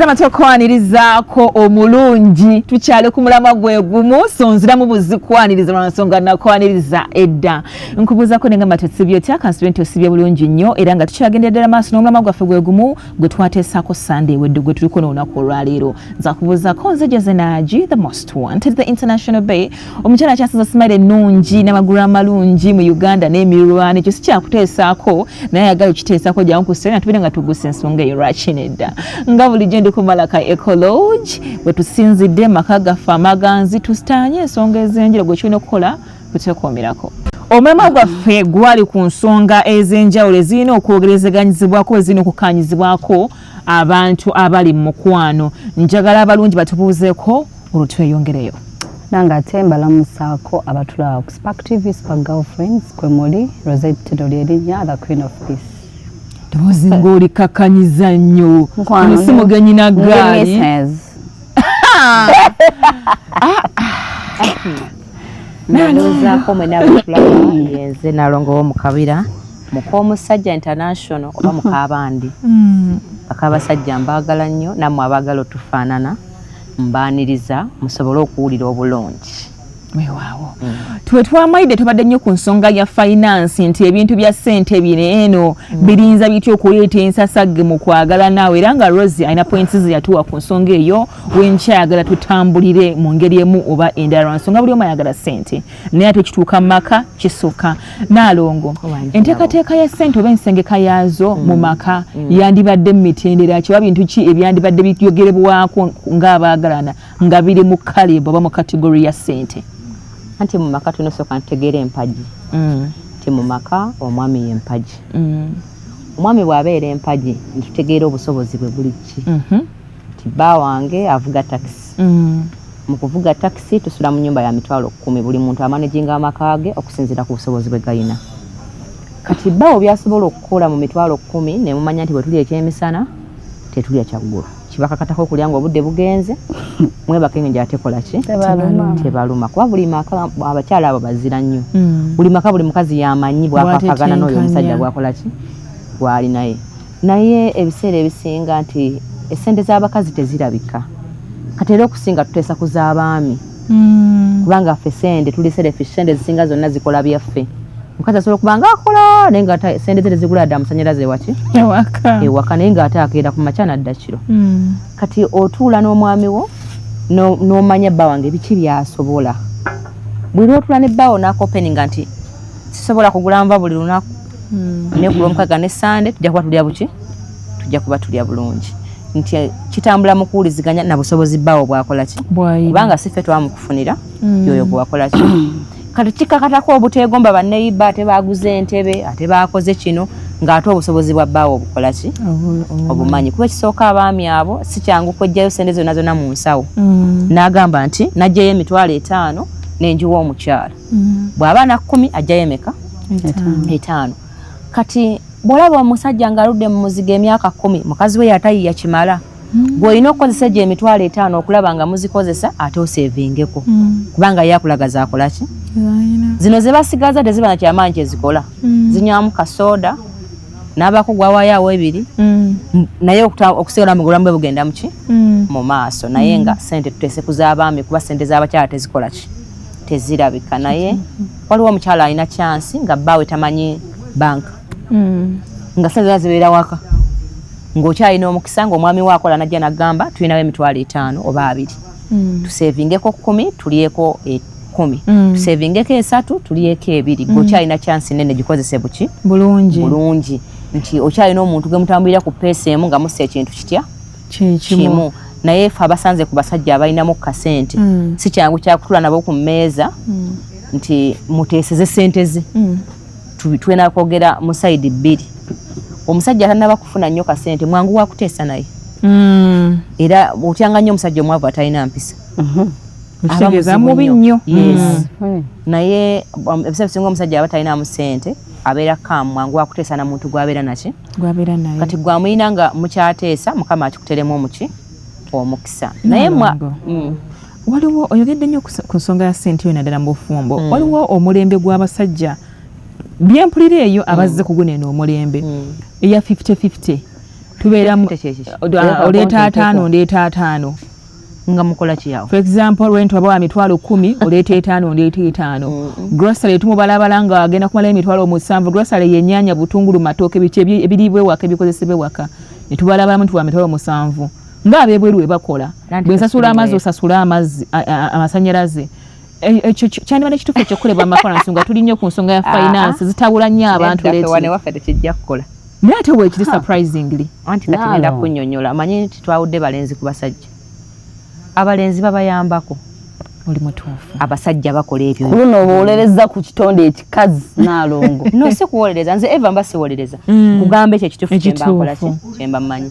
Tamatokwanirizaako omulungi tukyale ku mulama gwe gumu sonzira mu buzikwaniriza lwansonga nakwaniriza edda nkubuuzako nenga matosibyo tya constituent osibye bulungi nnyo era nga tukyagenderera maaso n'omulama gwaffe gwe gumu gwe twateesako Sunday wedde gwe tuliko n'olunaku olwaleero nza kubuuzako nze Jezenaji the most wanted the international bay omukyala akyasaza Smile ennungi n'amagulu amalungi mu Uganda n'emirwana ekyo si kyakuteesaako naye ayagala okiteesako gyamu ku sseera tubire nga tugusa ensonga eyo lwaki nedda nga bulijjo ndi ku Malaka Ecology bwe tusinzidde maka gaffe amaganzi tusitaanye ensonga ez'enjiro gwe kirina okukola tuteekoomerako omulama gwaffe gwali ku nsonga ez'enjawulo ezirina okwogerezeganyizibwako ezirina okukkaanyizibwako abantu abali mu mukwano njagala abalungi batubuuzeeko olutweyongereyo nange ate mbalamusaako abatulaba ku Spark TV Spark Girlfriends kwe muli Rosette Lyerinnya the Queen of Peace Dozi ngoli kakanyiza nnyo musimu ganyina gaali nalozaako mwena abatulaba yenze nalongowo mu Kabira muk'omusajja international oba muk'abandi ak'abasajja mbaagala nnyo nammwe abaagala otufaanana mbaaniriza musobole okuwulira obulungi weewaawo tuwe twamaidde tubadde nnyo ku nsonga ya finance nti ebintu bya ssente bineeno birinza bitya okuleeta ensasagge mu kwagala naawe era nga Rosie alina points ze yatuwa ku nsonga eyo wenkyayagala tutambulire mu ngeri emu oba endala lwa nsonga buli omu ayagala ssente naye ate kituuka mu maka kisukka Naalongo enteekateeka ya ssente oba ensengeka yaazo mu maka yandibadde mu mitendera kiba bintu ki ebyandibadde byogerebwako ng'abaagalana nga biri mu kalibu oba mu kategori ya ssente anti mu maka tunosooka ntutegeera empagi nti mu maka omwami y'empagi omwami bw'abeera empagi ntutegeera obusobozi bwe buli ki nti bba wange avuga takisi mu kuvuga takisi tusula mu nnyumba ya mitwalo 10 buli muntu amanaginga amaka ge okusinziira ku busobozi bwe galina kati bbawo byasobola okukola mu mitwalo 10 ne mumanya nti bwe tulya ekyemisana tetulya kyaggulu kibakakatako okulya nga obudde bugenze mwebake nga tekola ki tebaluma kuba buli maka abakyala abo bazira nnyo buli maka buli mukazi yamanyi bwakapagana n'oyo omusajja bwakola ki gwali naye ebiseera ebisinga nti essente z'abakazi tezirabika kati era okusinga tuteesa ku z'abaami kubanga ffe sente tuli sente zisinga zonna zikola byaffe mukazi asobola okuba nga akola naye nga sente ze tezigula dda amasanyalaze waki ewaka naye ng'ate akeera ku makya n'adda kiro kati otuula n'omwami wo n'omanya bba wange biki byasobola buli lw'otuula ne bbawo n'akopeninga nti sisobola kugula nva buli lunaku naye ku lw'omukaga ne Sande tujja kuba tulya buki tujja kuba tulya bulungi nti kitambula mu kuwuliziganya na busobozi bbawo bwakola ki kubanga si ffe twamukufunira yoyo bwakola ki kati kikakatako obuteegomba banneyibba ate baaguze entebe ate baakoze kino ng'ate obusobozi bwa bbaawo obukola ki obumanyi kuba ekisooka abaami abo si kyangu kwejjayo sente zonna zonna mu nsawo n'agamba nti najjayo emitwalo 5 n'enjiwa omukyala bw'aba na 10 ajjayo emeka 5 kati bw'olaba omusajja ng'aludde mu muzigo emyaka 10 mukazi we yatayiya kimala bw'olina okukozesa gye emitwalo 5 okulaba nga muzikozesa ate oseevingeko kubanga yakulagaza akola ki zino ze basigaza teziba na kyamaanyi kyezikola zinywamu kasooda n'abaako gwawaayo 2 naye okusigala mu bulamu bwe bugenda muki mu maaso naye nga sente tuteese ku z'abaami kuba sente z'abakyala tezikola ki tezirabika naye waliwo omukyala alina chansi nga bbaawe tamanyi banka nga sente zonna zibeera waka ng'okyalina omukisa ng'omwami we akola najja n'agamba tulinawo emitwalo 5 oba 2 tuseevingeko 10 tulyeko 10 tuseevingeko 3 tulyeko 2 ng'okyalina chansi nene gikozese buki bulungi nti okyalina omuntu gwe mutambulira ku peesa emu nga mussa ekintu kitya kimu naye ffe abasanze ku basajja abalinamu kasente si kyangu kyakutula nabo ku mmeeza nti muteeseze sente ze tulina kwogera mu sayidi 2 omusajja atanaba kufuna nnyo kasente mwangu wakuteesa naye era otyanga nnyo omusajja omwavu atalina mpisa okitegeeza mubi nnyo naye ebiseera bisinga omusajja aba talinamu ssente abeera kamu mwangu wakuteesa na muntu gw'abeera naki kati gwamuyina nga mukyateesa mukama akikuteremu omuki omukisa naye waliwo oyogedde nnyo ku nsonga ya ssente yo naddala mu bufumbo waliwo omulembe gw'abasajja byempulira eyo abazze kuguneeno omulembe eya 50-50 tubeera oleeta 5 ndeeta 5 nga mukola kiyawo. For example rent waba emitwalo 10 oleeta 5 ndeeta 5. Grocery tumubalabala nga agenda kumala emitwalo 7. Grocery yennyanya butungulu matooke biche ebiribwe waka bikozesebwe waka netubalabala muntu wa mitwalo 7 nga abebweru ebakola bwensasula amazzi osasula amazzi amasanyalaze ekyo kyandibadde kituufu ekyokuleba amakola nsonga tuli nnyo ku nsonga ya finance zitabula nnyo abantu leeti wane waffe tekijja kukola naye weekiri surprisingly anti kati ngenda kunnyonnyola manyi nti twawudde balenzi ku basajja abalenzi babayambako oli mutuufu abasajja bakola ebyo kuno obolereza ku kitonde ekikazi Nalongo no si kuwolereza nze eva mba siwolereza kugamba ekyo ekituufu kyemba nkola kyemba mmanyi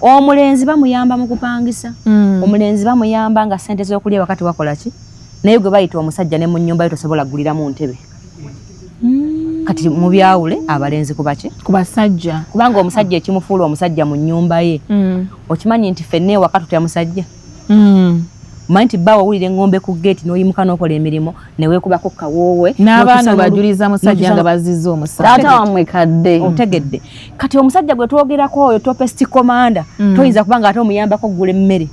omulenzi bamuyamba mu kupangisa omulenzi bamuyamba nga ssente z'okulya wakati wakola ki naye gwe bayita omusajja ne mu nnyumba ye tosobola kuguliramu ntebe kati mu byawule abalenzi kubaki ku basajja kubanga omusajja ekimufuula omusajja mu nnyumba ye okimanyi nti ffenna ewaka tutya musajja manyi nti bba wawulira eŋŋombe ku geeti n'oyimuka n'okola emirimu ne weekubako kawoowe n'abaana bajuliza musajja nga bazizza omusajja taata wamwe kadde otegedde kati omusajja gwe twogerako oyo topesti komanda toyinza kuba nga ate omuyambako okugula emmere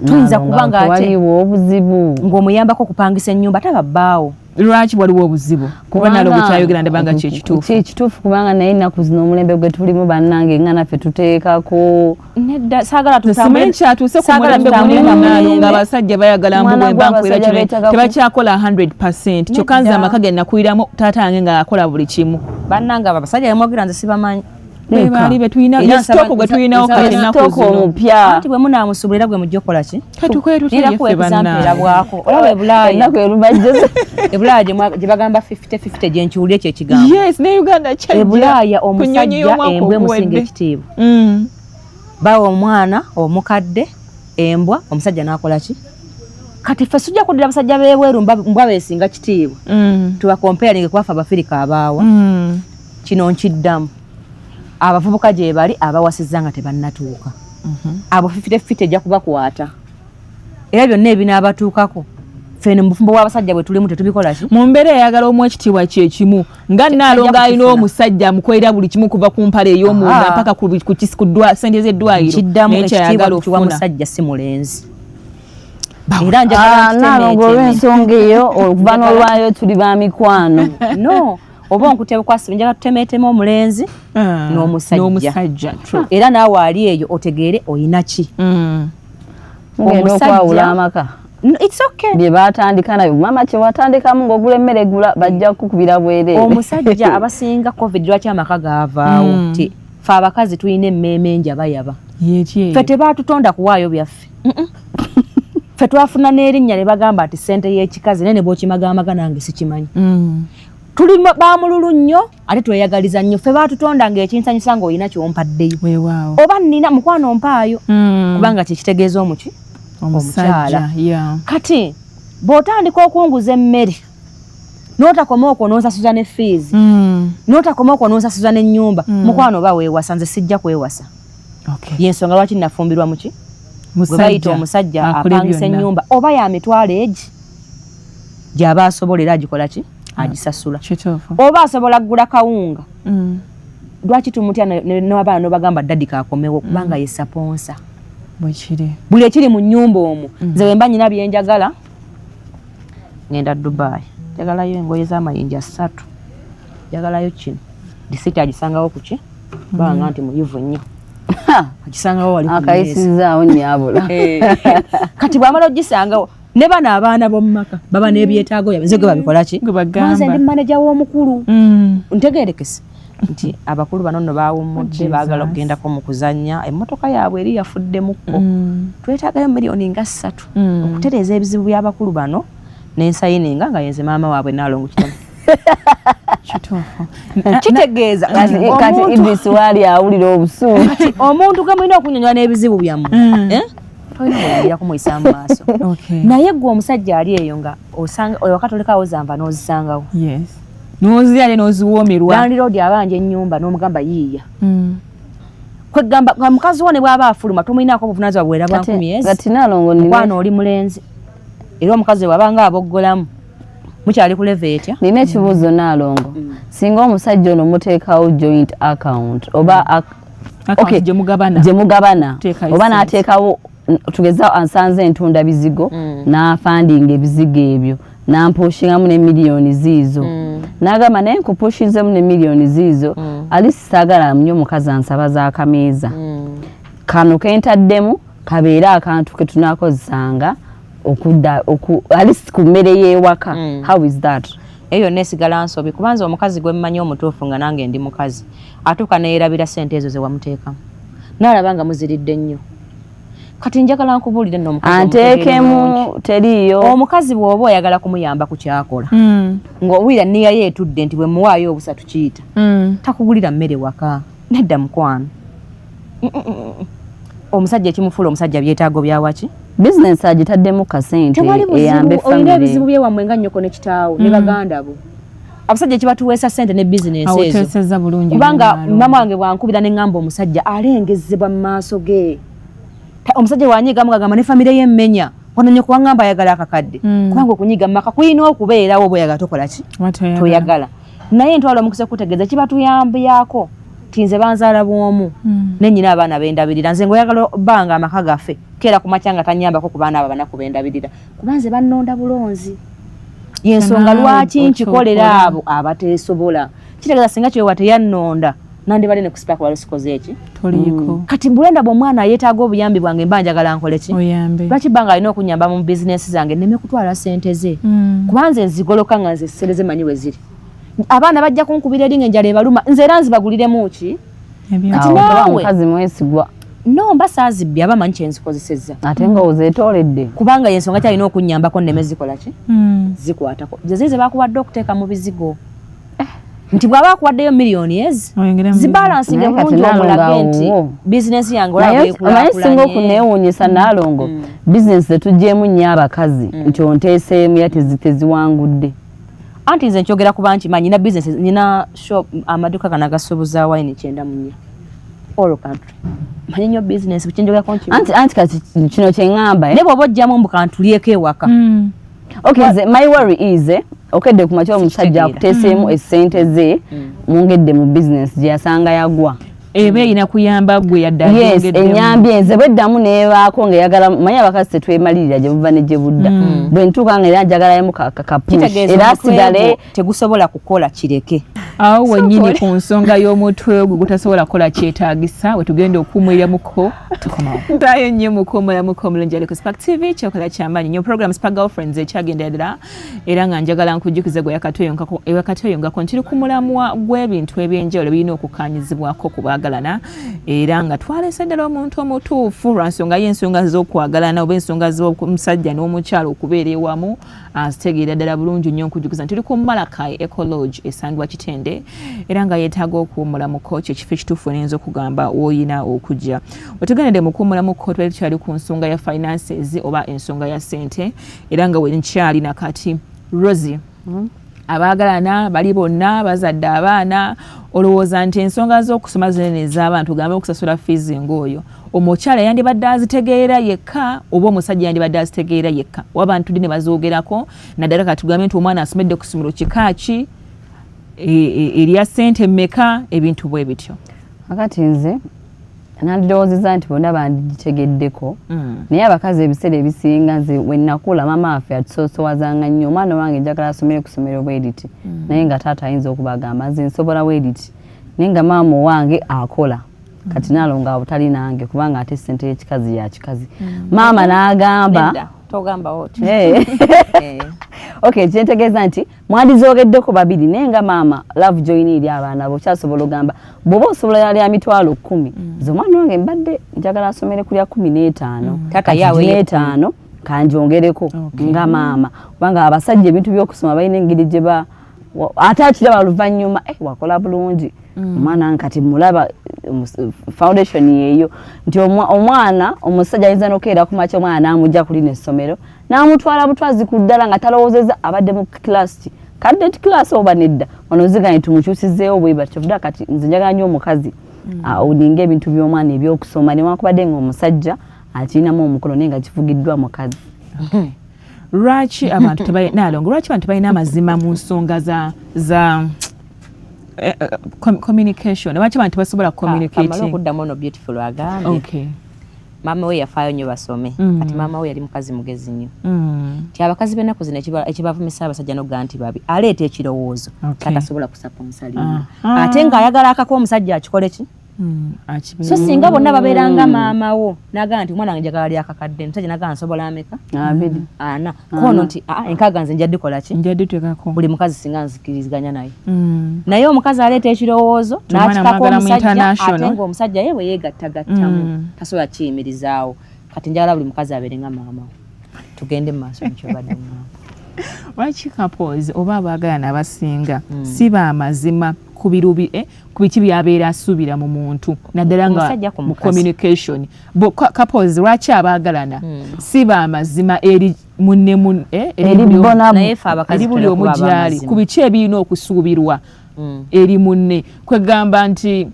tuyinza kuba nga waliwo obuzibu ng'omuyambako okupangisa ennyumba ate ababbaawo lwaki waliwo obuzibu kuba Nalongo kyayogera ndabanga kyekituufu kubanga naye ennaku zino omulembe gwe tulimu bannange nga naffe tuteekako nedda saagala tusimanyi kyatuuse ku mulembe gulimu nga abasajja bayagala mbuwe bankwera kino tebakyakola 100% kyokka nze amaka ge nakuliramu taata wange nga akola buli kimu bannange abo abasajja bemwogera nze sibamanyi bali betulina stoko gwe tulinawo kati ennaku zino omupya anti bwe munaamusuubulira gwe mujja okukola ki katukwere tuteyeffe bannange bwako olaba ebulaaya ennaku erubajjeze ebulaaya gye bagamba 50-50 gye nkiwulire kye kigambo yes ne Uganda kyajja ebulaaya omusajja embwa emusinga ekitiibwa bawa omwana omukadde embwa omusajja n'akola ki kati ffe sujja kuddira abasajja b'ebweru mbwa beesinga kitiibwa tubakomparinge kwafe abafirika abaawa kino nkiddamu abavubuka gye bali abawasizza nga tebannatuuka abo 50-50 ejja kubakwata era byonna ebinaabatuukako fene mu bufumbo bw'abasajja bwe tulimu tetubikola ki mu mbeera eyagala omu ekitiibwa kye kimu nga Nalongo alina omusajja amukolera buli kimu kuva ku mpale ey'omunda mpaka ku ssente z'eddwaliro kiddamu ekitiibwa kiwa musajja si mulenzi era Nalongo olw'ensonga eyo okuva n'olwayo tuli ba mikwano no oba onkutebukwasiba njagala tutemeeteme omulenzi n'omusajja era naawe ali eyo otegeere oyina ki mugenda okwawula amaka it's okay bye batandika nabyo mama kye watandikamu ng'ogula emmere gula bajja kukubira bwereere omusajja abasinga covid lwaki amaka gaavaawo ti fe abakazi tulina emmeeme nja bayaba ffe tebaatutonda kuwaayo byaffe ffe twafuna n'erinnya ne bagamba nti ssente y'ekikazi naye ne bw'okimagaamaga nange sikimanyi tuli bamululu nnyo ate tweyagaliza nnyo ffe baatutonda ng'ekinsanyusa ng'olina kyompaddeyo oba nnina mukwano mpaayo kubanga kyekitegeeza omuki omukyala kati bw'otandika okunguza emmere n'otakoma okwo n'osasuza ne fees n'otakoma okwo n'osasuza n'ennyumba mukwano oba weewasa nze sijja kwewasa yensonga lwaki nafumbirwa muki gwe bayita omusajja apangisa ennyumba oba ya mitwalo egi gy'aba asobolera agikola ki agisasula oba asobola kugula kawunga lwaki tumutya n'abaana n'obagamba dadi kakomewo kubanga ye saponsa buli ekiri mu nnyumba omwo nze wemba nyina byenjagala ngenda Dubai njagalayo engoye z'amayinja 3 njagalayo kino disiti agisangawo kuki banga nti muyivu nnyo agisangawo wali akayisizaawo nnyabula kati bwamala ogisangawo ne bano abaana b'omu maka baba n'ebyetaago nze gwe babikola ki nze ndi maneja w'omukulu ntegeerekese nti abakulu bano nno baawummudde baagala okugendako mu kuzannya emmotoka yaabwe eri yafuddemukko twetaagayo miliyoni nga 3 okutereeza ebizibu by'abakulu bano n'ensayininga nga yenze maama waabwe Nalongo kitono kitegeeza kati Idris waali awulira obusuulu omuntu gwe mulina okunyonyola n'ebizibu byammwe tolina bweyongera kumuyisa mu maaso naye gwe omusajja ali eyo nga osanga oyo wakati olekawo zanva n'ozisangawo n'ozirya n'oziwoomerwa landiroodi abanja ennyumba n'omugamba yiiya kwegamba mukazi wo ne bw'aba afuluma tomulinaako obuvunaanyizibwa bwera bwa 10 kati Nalongo mukwana oli mulenzi era omukazi wabanga aboggolamu mukyali ku level etya nina ekibuuzo Nalongo singa omusajja ono muteekawo joint account oba Okay, jemugabana oba n'ateekawo tugeza ansanze entunda bizigo n'afandinga ebizigo ebyo n'ampooshingamu ne miliyoni ziizo n'agamba naye nkupooshinzemu ne miliyoni ziizo ali sisaagala nnyo omukazi ansaba z'akameeza kano kentaddemu kabeere akantu ke tunaakozesanga okudda ali ku mmere y'ewaka. How is that? Eyo nesigala nsobi kubanza omukazi gwe mmanyi omutuufu nga nange ndi mukazi atuuka neerabira sente ezo ze wamuteekamu n'alaba nga muziridde nnyo. Kati njagala nkubuulire nno omukazi anteekemu teriiyo omukazi bw'oba oyagala kumuyamba ku kyakola ng'owulira nniya ye etudde nti bwe muwaayo obusatu kiyita takugulira mmere waka nedda mukwano. Omusajja ekimufuula omusajja byetaago byawaki bizinesi agitaddemu kasente eyambe famire. Olina ebizibu byewammwe nga nnyoko ne kitaawo ne baganda bo abasajja ekibatuweesa ssente ne bizinesi ezo kubanga mama wange bwankubira ne ŋŋamba omusajja alengezebwa mu maaso ge. Omusajja wanyigamu gagamba ne famire y'emmenya wanonye kuwaŋŋamba ayagala akakadde kubanga okunyiga mu maka kuyina okubeerawo oba oyagala tokola ki toyagala naye ntwala omukisa kutegeeza kibatuyambyako tinze banzaala bwomu nenyina abaana bendabirira nze ngoyagala banga amaka gaffe kera ku makya nga tanyambako ku baana abo banaku bendabirira kubanze bannonda bulonzi yensonga lwaki nkikolera abo abateesobola kitegeeza singa kyewa teyannonda nandibale ne kusipaka walusikoze eki toliko kati bulenda bw'omwana yeetaaga obuyambi bwange mba njagala nkole ki lwaki bbanga alina okunyamba mu bizinesi zange nneme kutwala ssente ze kubanze nzigoloka nga nze sereze manyi we ziri abaana bajja kunkubira eri ng'enjala ebaluma nze era nzibaguliremu ki kati naawe omukazi mwesigwa no mba saazibbye abamanyi kyenzikozesezza ate nga ozeetoledde kubanga yensonga kyalina okunnyambako nneme zikola ki zikwatako zezize bakuwadde okuteeka mu bizigo nti bw'aba akuwaddeyo miliyoni ezi zibalansinge bulungi omulage nti bizinesi yange omanyi singa okuneewuunyisa naalongo bizinesi zetugyemu nnyo abakazi nti onteeseemu ya teziwangudde anti nze nkyogera kuba nti nyina bizinesi nyina shop amaduuka gano agasuubuza wayini 94 all country manyi nnyo bizinesi kyenjogerako anti kati kino kyeŋŋamba naye bw'oba ojjamu mbu kantulyeko ewaka okay my worry is okedde ku makya omusajja akuteeseemu essente ze mungedde mu bizinesi gye yasanga yagwa eba erina kuyamba gwe yadda yes enyambi enze bweddamu neebaako ng'eyagala manyi abakazi tetwemalirira gye buva ne gye budda bwe ntuuka nga era njagalamu kapush era asigale tegusobola kukola kireke awo wennyini ku nsonga y'omutwe ogwo gutasobola kukola kyetaagisa wetugenda okuwumuliramuko ntayo nnyo mukuwumulamuko omulungi ali ku Spark TV kyokola kyamaanyi nnyo program Spark Girlfriends ekyagenderera era nga njagala nkujjukize gwe yakatoyongako nti tuli ku mulamwa gw'ebintu ebyenjawulo birina okukkaanyizibwako ku baagalana era nga twalese ddala omuntu omutuufu lwa nsonga y'ensonga z'okwagalana oba ensonga z'omusajja n'omukyalo okubeera ewamu azitegeera ddala bulungi nnyo nkujjukiza nti tuli ku Malakai Ecology esangibwa Kitende era nga yeetaaga okuwumulamuko kyo kifo ekituufu enenza okugamba w'oyina okujja wetugendedde mu kuwumulamuko twali tukyali ku nsonga ya finances oba ensonga ya ssente era nga wenkyali nakati Rosie abaagalana bali bonna bazadde abaana olowooza nti ensonga z'okusoma zinene ez'abantu gambe okusasula fees ng'oyo omukyala yandibadde azitegeera yekka oba omusajja yandibadde azitegeera yekka oba abantu ne bazoogerako naddala katugambe nti omwana asomedde ku ssomero kika ki erya ssente mmeka ebintu bwe bityo akati nze nandirowoozezza nti bonna banditegeddeko naye abakazi ebiseera ebisinga nze wenakula maama waffe atusoosowazanga nnyo omwana wange njagala asomere ku ssomero bwediti naye nga taata ayinza okubagamba nze nsobola bwediti naye nga maama owange akola kati naalonga abutali nange kubanga ate ssente y'ekikazi ya kikazi maama n'agamba okay kyentegeeza nti mwandizoogeddeko babiri naye nga maama love join eri abaana bo kyasobola ogamba bw'oba osobola yalya mitwalo 10 nze omwana wange mbadde njagala asomere kulya 15 kanjongereko nga maama kubanga abasajja ebintu by'okusoma balina engeri gye ate akiraba oluvannyuma wakola bulungi omwana wange kati mulaba foundation yeeyo nti omwana omusajja ayinza n'okeera ku makya omwana n'amugja kulina essomero n'amutwala butwazi ku ddala nga talowoozezza abadde mu class cadet class oba nedda wano ziganye tumukyusizzeewo bwe batyo dda kati nze njagala nnyo omukazi olinga ebintu by'omwana ebyokusoma newankubadde ng'omusajja akirinamu omukolo naye nga kifugiddwa mukazi lwaki abantu balina amazima mu nsonga za communication lwaki abantu basobola communicating okuddamu no beautiful agambye okay maama we yafaayo nnyo basome kati maama we yali mukazi mugezi nnyo ti abakazi b'ennaku zino ekibavumisa abasajja noga nti babi aleeta ekirowoozo katasobola kusapa omusalini ate ng'ayagala akako omusajja akikole ki so singa bonna babeeranga maama wo nagaa nti omwana wange njagala li akakadde musajja nagaa nsobola ameka 4 kono nti enkaaga nze njaddikola ki njadditekako buli mukazi singa nzikiriziganya naye naye omukazi aleeta ekirowoozo n'akikako omusajja ate ng'omusajja ye bwe yeegattagattamu tasobola kiyimirizaawo kati njagala buli mukazi abeere nga maama wo tugende mu maaso mukyobadde lwaki couples oba abaagalana abasinga si baamazima ku biki byabeera asuubira mu muntu naddala nga mu communication couples lwaki abaagalana si baamazima eri munne eri buli omu gyali ku biki ebirina okusuubirwa eri munne kwegamba nti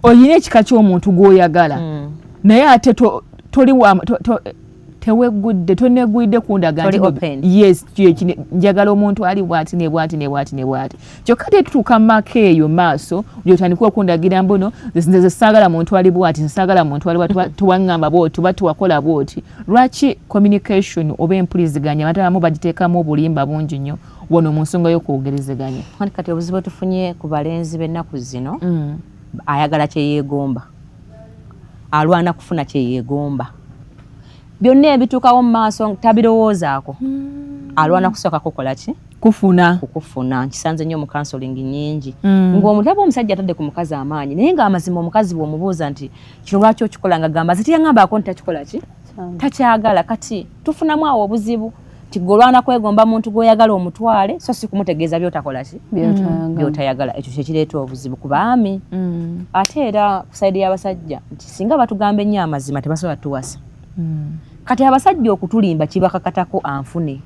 olina ekika ky'omuntu gw'oyagala naye ate tewegudde tonegwidde kundaga yes njagala omuntu ali bwati ne bwati ne bwati ne bwati kyokka tetutuuka mu maka eyo maaso gyotandika okundagira mbuno nze saagala muntu ali bwati nsaagala muntu ali bwati tuwaŋŋamba bwoti oba tuwakola bwoti lwaki communication oba empuliziganya abantu abamu bagiteekamu obulimba bungi nnyo wano mu nsonga y'okwogerezeganya kati obuzibu tufunye ku balenzi b'ennaku zino ayagala kyeyeegomba alwana kufuna kyeyeegomba byonna ebituukawo mu maaso tabirowoozaako alwana kusooka kukola ki kukufuna nkisanze nnyo mu counseling nyingi ng'omutaba omusajja atadde ku mukazi amaanyi naye ng'amazima omukazi bw'omubuuza nti kino lwaki okikola nga gamba nze tiyaŋŋambaako nti takikola ki takyagala kati tufunamu awo obuzibu ti golwana kwegomba muntu gw'oyagala omutwale so si kumutegeeza by'otakola ki by'otayagala ekyo kyekireeta obuzibu ku baami ate era ku sayidi y'abasajja nti singa batugamba ennyo amazima tebasobola tuwasa kati abasajja okutulimba kibakakatako anfune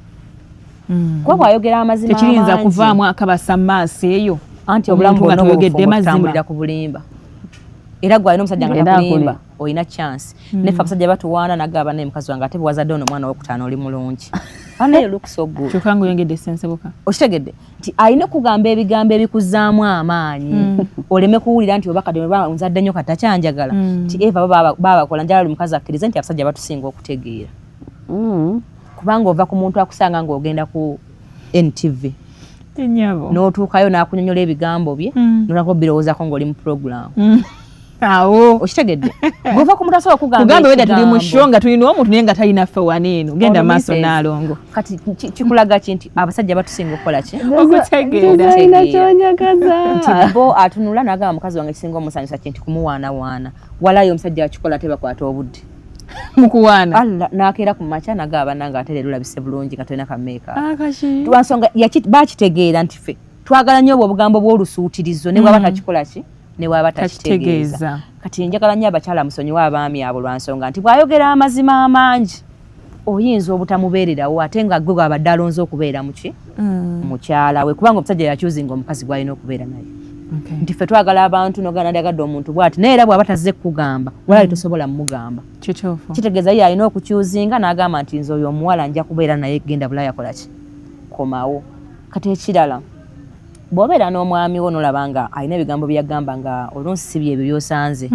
kuba bwayogera amazima tekirinza kuvaamu akabasa maaso eyo anti obulamu bwonna bwotambulira ku bulimba era gwalina omusajja nga takulimba olina chance nefe abasajja batuwaana nagaba naye mukazi wange ate bwazadde ono omwana wokutaano oli mulungi anaye lukusogo kyokka ngaoyongedde sensebuka okitegedde nti alina okugamba ebigambo ebikuzaamu amaanyi oleme kuwulira nti obakadde nzadde nnyo kati takyanjagala nti eva babakola njala oli mukazi akkirize nti abasajja batusinga okutegeera kubanga ova ku muntu akusanga ng'ogenda ku NTV n'otuukayo n'akunyonyola ebigambo bye nolako birowoozako ng'oli mu program awo okitegedde gova ku muntu asobola kugamba wedda tuli mu show nga tulina omuntu naye nga talina ffe wano genda maaso naalongo kati kikulaga ki nti abasajja batusinga okukola ki okutegeera nti bo atunula n'agamba mukazi wange kisinga omusanyusa ki nti kumuwaanawaana walayo omusajja akikola tebakwata obudde mukuwaana n'akeera ku makya n'agamba bannange ate leero olabise bulungi nga tolina kameeka lwansonga bakitegeera nti ffe twagala nnyo obwo obugambo bw'olusuutirizo ne bwaba takikola ki ne waba takitegeeza kati njagala nnyo abakyala musonyiwa abaami abo lwansonga nti bw'ayogera amazima amangi oyinza obutamubeererawo ate nga gwe bw'abadde alonze okubeera muki mukyala we kubanga omusajja yakyuzinga omukazi gw'alina okubeera naye nti ffe twagala abantu nogana ndyagadde omuntu bw'ati naye era bw'aba tazze kukugamba walayo tosobola mumuгamba kitegeeza ye alina okukyuzinga n'agamba nti nze oyo omuwala nja kubeera naye genda bulayo akola ki komawo kati ekirala bw'obeera n'omwami wo nolaba nga alina ebigambo byagamba nga olunsi si byebyo byosanze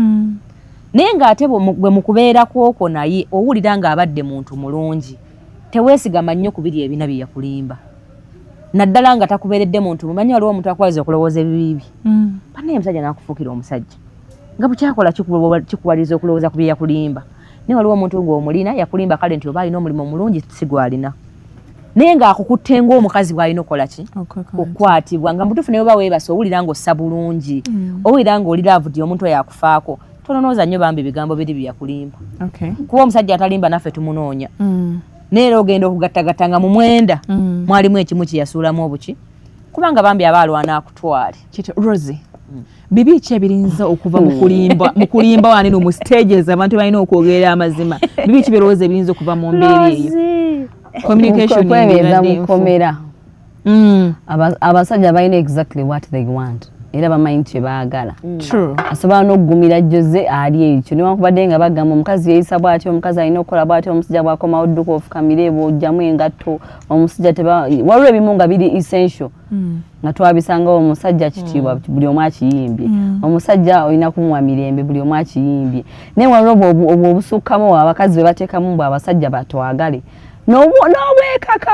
naye ng'ate bwe mukubeerako okwo naye owulira ng'abadde muntu mulungi teweesigama nnyo ku biri ebina bye yakulimba naddala nga takubeeredde muntu mumanyi waliwo omuntu akwaliza okulowooza ebibi banaye omusajja n'akufuukira omusajja nga bukyakola kikuwaliriza okulowooza ku bye yakulimba naye waliwo omuntu ng'omulina yakulimba kale nti oba alina omulimu mulungi si gwalina naye ng'akukutte ng'omukazi bw'alina okukola ki okukwatibwa nga mutuufu naye oba weebase owulira ng'ossa bulungi owulira ng'oli laavudi omuntu oyo akufaako tononooza nnyo bambi ebigambo biri bye yakulimba kuba omusajja atalimba naffe tumunoonya naye era ogenda okugattagatta nga mu mwenda mwalimu ekimu kyeyasuulamu obuki kubanga bambi aba alwana akutwale Rosie bibi ki ebirinza okuva mu kulimba waneno mu stages abantu balina okwogera amazima bibi ki birowooza ebirinza okuva mu mbeera eyo communication kwebeeza mu kkomera abasajja balina exactly what they want era bamanyi kye baagala. True. Asobola n'okugumira Jose ali ekyo newankubadde nga bagamba omukazi yeeyisa bw'ati omukazi alina okukola bw'ati omusajja bw'akomawo odduka ofukamire bw'ojjamu engatto omusajja waliwo ebimu nga biri essential nga twabisangawo omusajja kitiibwa buli omu akiyimbye omusajja olina kumuwa mirembe buli omu akiyimbye naye waliwo obwo obusukkamu abakazi be bateekamu bwe abasajja batwagale n'obwekaka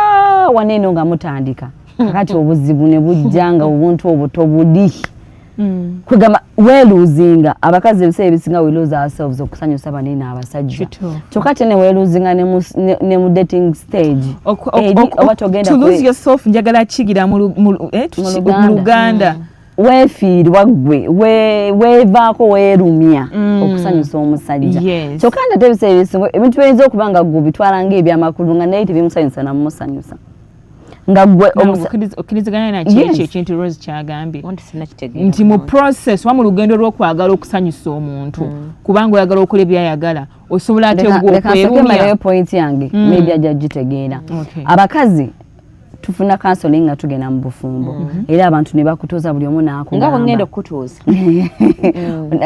waneeno nga mutandika kakati obuzibu ne bujja nga obuntu obuto buli kwegamba weeluzinga abakazi ebiseera ebisinga we lose ourselves okusanyusa banene abasajja kyokka ate ne weeluzinga ne mu dating stage oba togenda to lose yourself njagala kigira mu Luganda weefiirwa gwe weevaako weerumya okusanyusa omusajja kyokka nate ebiseera ebisinga ebintu biyinza okuba nga gwe bitwala ng'ebyamakulu nga naye tebimusanyusa namumusanyusa nga gwe okkiriziganya nakyo ekyo ekintu Rose kyagambye nti mu process wa mu lugendo lw'okwagala okusanyusa omuntu kubanga oyagala okola ebyayagala osobola ate okwerumya point yange maybe ajja gitegeera abakazi tufuna counseling nga tugenda mu bufumbo era abantu ne bakutuuza buli omu n'akugamba nga bwengenda okutuuza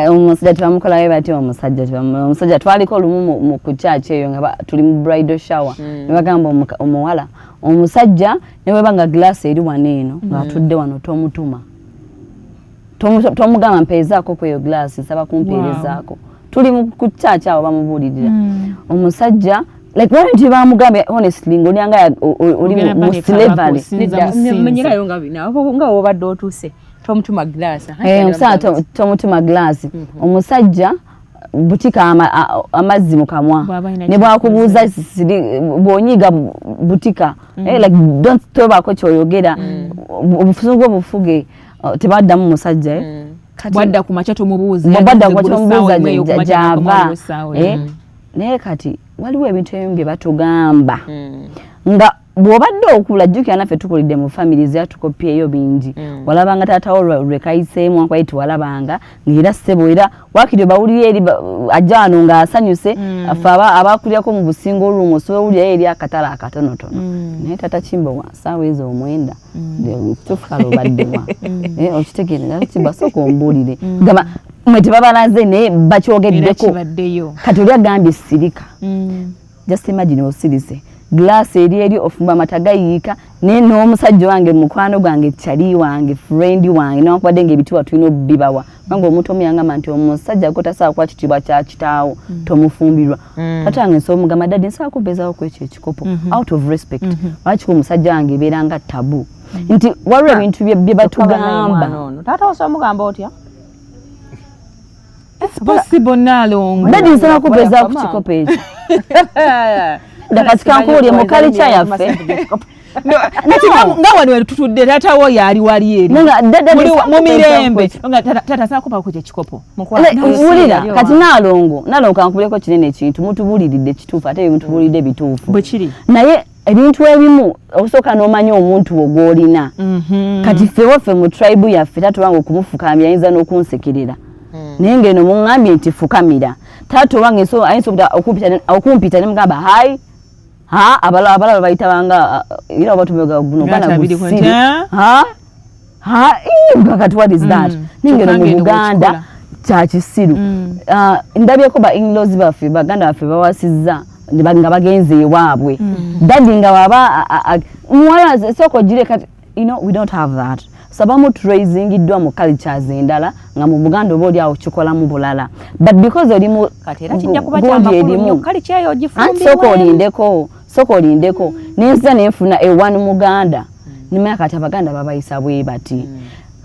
omusajja tebamukolayo batya omusajja twaliko olumu mu kukyaki eyo nga tuli mu bridal shower ne bagamba omuwala omusajja ne bweba nga glass eri waneeno ng'atudde wano tomugamba mpeezaako ku eyo glass nsaba kumpeerezaako tuli mu kukyaki awo bamubuulirira omusajja like why don't you bamugambe honestly ngonyanga oli mu slavery menyerayo nga obadde otuuse tomutuma glass omusajja tomutuma glass omusajja butika amazzi mu kamwa ne bwakubuuza bw'onyiga butika like don't tobaako kyoyogera obufuzi bw'obufuge tebaddamu musajja bwadda ku makya tomubuuza gy'ava naye kati waliwo ebintu ebimu bye batugamba nga bw'obadde okula jjukira naffe tukulidde mu family zeyatukopyeeyo bingi walabanga taatawo lwekayiseemu akwayi tiwalabanga ng'era ssebo era wakiri bawulira eri ajja wano ng'asanyuse affe abakulyako mu businga olumu osobola owulirayo eri akatala akatonotono naye tata Kimbo saawa ezo omwenda tufukala obaddemwa okitegeerera Kimbo sooka ombuulire gamba mwe tebabalaze naye bakyogeddeko kati oli agambye sirika just imagine osirise glass eri ofumba matagayiika naye n'omusajja wange mukwano gwange kyali wange friend wange newankubadde ng'ebitiibwa tulina obibawa kubanga omuntu omu yangamba nti omusajja gwo tasobola kuba kitiibwa kya kitaawo tomufumbirwa taata wange nsobola omugamba dadi nsobola kumpeezaako ku ekyo ekikopo out of respect lwaki omusajja wange ebeera nga tabu nti waliwo ebintu bye batugamba taata osobola mugamba otya it's possible nalongo dadi nsobola kumpeezaako ku kikopo ekyo dakati kankuulye mu kalicha yaffe nga wano wetutudde taata wo yali wali eri mu mirembe taata sakupa ku ekikopo wulira kati nalongo kankubuleko kinene ekintu mutubuliridde kituufu ate mutubuliridde bituufu bwekiri naye ebintu ebimu osooka n'omanya omuntu wo gw'olina kati ffewaffe mu tribe yaffe tatobanga okumufukamira ayinza n'okunsekerera naye ngeno muŋŋambye nti fukamira taata wange ayinza okumpita ne mugamba hayi abalala bayita banga era batumoga guno bana gusiri kakati what is that ningeno mu Buganda kya kisiru ndabyeko ba in-laws baffe baganda baffe bawasizza nga bagenze ewaabwe dadi nga baba muwala soko gire kati we don't have that sabamu trazingiddwa mu cultures endala nga mu Buganda oba oli awo kikola mu bulala but because oli mu soko olindeko nenza nenfuna ewanu Muganda nimaya kati Abaganda babayisa bwe bati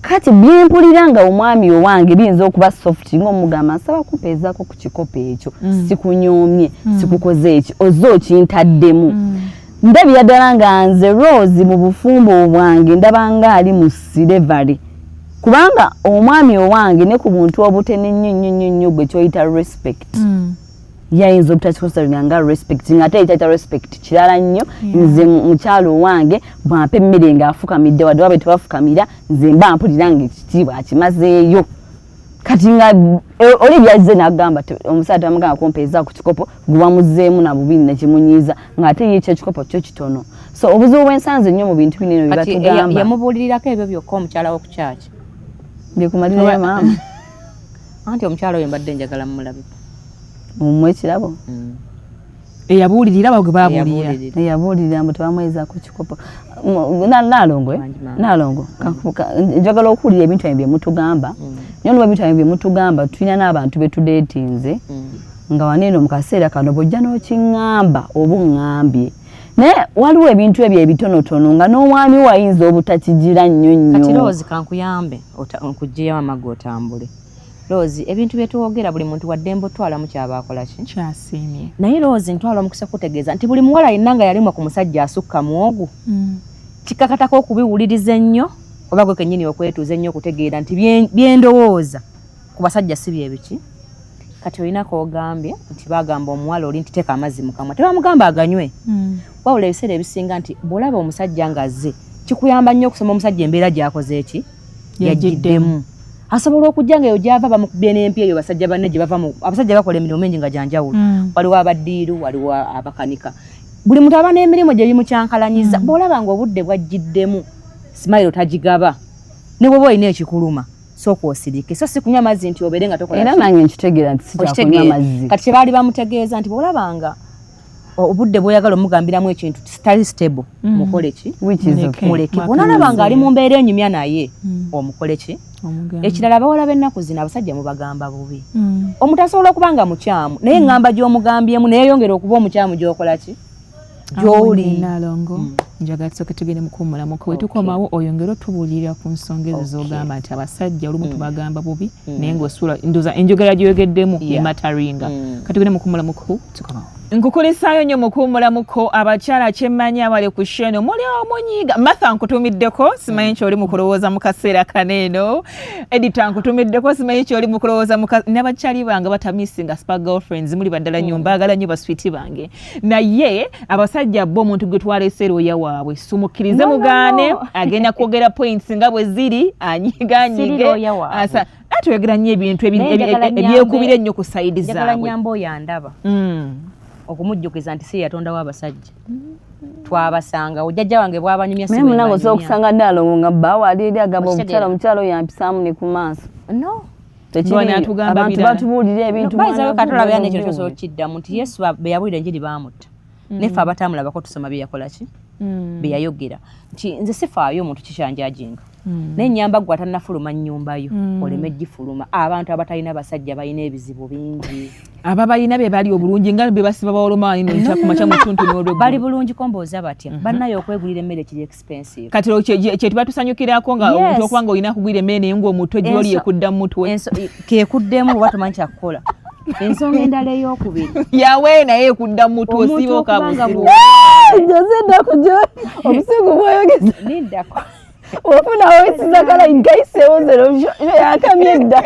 kati byempulira nga omwami owange biyinza okuba soft ng'omugamba nsaba kupeezaako ku kikopo ekyo sikunyoomye sikukoze eki ozze okintaddemu ndabira ddala nga nze Rose mu bufumbo bwange ndaba nga ali mu slavery kubanga omwami owange ne ku buntu obutene nnyo gwe kyoyita respect yayinza obutakikonsidaringa nga respect ng'ate ekiyita respect kirala nnyo nze mukyalo owange bwampa emmere ng'afukamidde wadde wabe tebafukamira nze mba mpulira ng'ekitiibwa akimazeeyo kati nga oli byazze n'agamba omusajja tamugamba kumpeeza ku kikopo gwe bamuzzeemu na bubiri nekimunyiiza ng'ate ye ekyo ekikopo kyo kitono so obuzibu bw'ensanze nnyo mu bintu bino bye batugamba yamubuulirirako ebyo byokka omukyala wo ku kyaki Ndikumalira ya mama. Anti omukyalo oyo mbadde njagala mmulabe. Mumwe kirabo. Eyabuulirira bagwe babuulira. Eyabuulirira mbu tebamweza ku kikopo. Nalongo. Njagala okuwulira ebintu ebyo bye mutugamba. Nyo lwa bintu ebyo bye mutugamba tulina n'abantu betudeetinze. Nga waneeno mu kaseera kano bojja n'okiŋŋamba obuŋŋambye. Naye waliwo ebintu ebyo ebitonotono nga n'omwami wayinza obutakigira nnyo. Kati Rose kankuyambe nkugyeyo amago otambule. Rose ebintu bye tuwogera buli muntu waddembe otwala mu kyaba akola ki? Kyasiimye. Naye Rose ntwala omukisa kutegeeza nti buli muwala yenna nga yalimwa ku musajja asukka muwogu. Kikakatako okubiwuliriza ennyo oba gwe kennyini okwetuuza ennyo okutegeera nti byendowooza ku basajja si bye biki. Kati olina k'ogambye nti bagamba omuwala oli nti teeka amazzi mu kamwa tebamugamba aganywe. Wabula ebiseera ebisinga nti bw'olaba omusajja ng'azze kikuyamba nnyo okusoma omusajja embeera gy'akoze eki yagiddemu. Asobola okujja nga eyo gy'ava bamukubye n'empi eyo basajja banne gye bava mu abasajja bakola emirimu mingi nga gyanjawulo. Waliwo abaddiiru waliwo abakanika. Buli muntu aba n'emirimu gye bimukyankalanyiza. Bw'olaba ng'obudde bwaggiddemu simayiro tagigaba ne bw'oba olina ekikuluma sooka osirike so si kunywa amazzi nti obeere nga tokola era nange nkitegeera nti si kyakunywa amazzi. Kati kyebaali bamutegeeza nti bw'olabanga obudde bw'oyagala omugambiramu ekintu kitali stable mukole ki muleke bw'onalaba nga ali mu mbeera enyumya naye omukole ki. Ekirala bawala b'ennaku zino abasajja mubagamba bubi. Omuntu asobola okuba nga mukyamu naye eŋŋamba gy'omugambyemu naye yongera okuba omukyamu gy'okola ki gy'oli. Nalongo njagala tusooke tugende mu kuwummulamuko bwe tukomawo oyongere otubuulirira ku nsonga ezo z'ogamba nti abasajja olumu tubagamba bubi naye ng'osula ndoza enjogera gyoyogeddemu emataringa. Katugende mu kuwummulamuko tukomawo. Nkukulisaayo nnyo mu kuwummulamuko abakyala kyemmanyi abali ku sheno muli omunyiiga Martha nkutumiddeko simanyi kyoli mu kulowooza mu kaseera kaneeno. Edita nkutumiddeko simanyi kyoli mu kulowooza n'abakyali bange batamisinga spa girlfriends muli baddala nnyo mbaagala nnyo baswiti bange. Naye abasajja bo omuntu gwe twaleese looya waabwe sumukkirize mugaane agenda kwogera points nga bwe ziri anyigaanyige atwegera nnyo ebintu ebyekubira ennyo ku sayidi zaabwe. Njagala nnyamba oyo andaba okumujjukiza nti si yatondawo abasajja twabasanga ojjajja wange bw'abanyumya si munange osobola okusanga Nalongo nga bbaawe ali eri agamba omukyala oyo yampisaamu ne ku maaso. Abantu batubuulira ebintu katolabera nekyo kyosobola okiddamu nti Yesu be yabuulira enjiri baamutta neffe abatamulabako tusoma bye yakola ki bye yayogera nti nze sifaayo omuntu kikyanjajinga naye nnyamba gwe atannafuluma nnyumba yo oleme gifuluma. Abantu abatalina basajja balina ebizibu bingi. Ababalina be bali obulungi nga be basiba bawoloma ino nchakumacha mutuntu n'olweggulo bali bulungi komboza batya bannayo okwegulira emmere kiri expensive. Kati kye tubatusanyukirako nga omuntu okwanga olina kugwira emmere naye ng'omutwe gy'oli ekudda mu mutwe kekuddemu oba tomanyi kyakukola. Ensonga endala ey'okubiri yawe naye ekudda mu mutwe osiiboka buzibu. Jose ndakujja obusigu bw'oyogeza niddako ofuna wesizagala nkaisewo zero yakamye edda.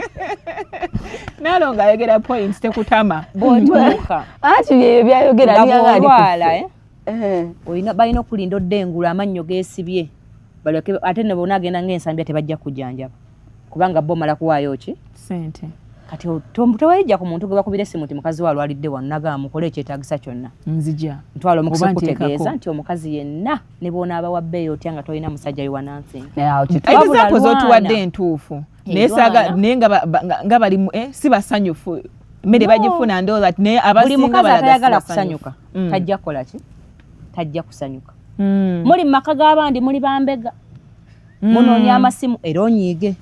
Nalongo ayogera points tekutama bw'otuuka anti ebyo byayogera byalwala olina balina okulinda oddengula amannyo geesibye baleke ate ne bona agenda ng'ensambya tebajja kujanjaba kubanga bo mala kuwaayo ki sente. Kati tewayijja ku muntu gwe bakubira essimu nti mukazi wa alwalidde wano naga mukole ekyetaagisa kyonna nzija ntwala omukisa okutegeeza nti omukazi yenna ne bw'onaaba wa bbeeyi otya nga tolina musajja we wanansinga. Example z'otuwadde entuufu naye nga bali si basanyufu mmere bagifuna ndowooza naye buli mukazi atayagala kusanyuka tajja kukola ki tajja kusanyuka. Muli mu maka g'abandi muli bambega munoonya amasimu era onyiige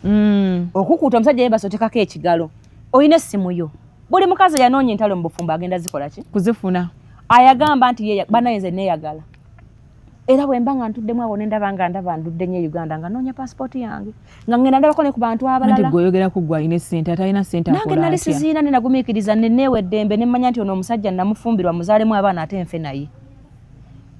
okukuuta omusajja ye basotekako ekigalo olina essimu yo. Buli mukazi yanoonya entalo mu bufumbo agenda zikola ki kuzifuna ayagamba nti bannaye nze neeyagala era bwe mba nga ntuddemu abo nendaba nga ndaba ndudde nnyo Uganda nga noonya paasipooti yange nga ngenda ndabako ne ku bantu abalala. Nti gweoyogerako gwe alina essente atalina ssente akola atya? Nange nali siziina ne nagumiikiriza ne neewa eddembe ne mmanya nti ono omusajja namufumbirwa muzaalemu abaana ate nfe naye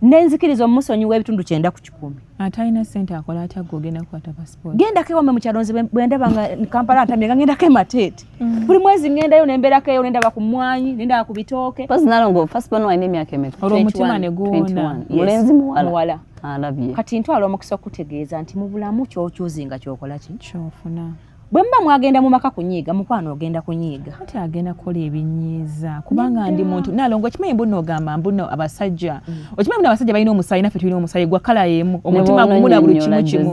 nenzikiriza omusonyiwa ebitundu 9 ku 10. Atalina ssente akola atya gw'ogenda kukwata paasipooti? Gendako ewamwe mu kyalo nze bwe ndaba nga Kampala ntamye nga ngendako e Mateete buli mwezi ngendayo ne mbeerako eyo ne ndaba ku mmwanyi ne ndaba ku bitooke. Nalongo first born walina emyaka emeka? Olwo omutima ne guwona. Mulenzi muwala alabye. Kati ntwala omukisa okutegeeza nti mu bulamu ky'okyuzinga ky'okola ki ky'ofuna. bwe mba mwagenda mu maka kunyiiga mukwano ogenda kunyiiga ate agenda kukola ebinyiiza kubanga ndi muntu nalongo kimanyi mbuno ogamba mbuno abasajja okimanyi mbuno abasajja balina omusayi naffe tulina omusayi gwa kala yemu omutima gumula buli kimu kimu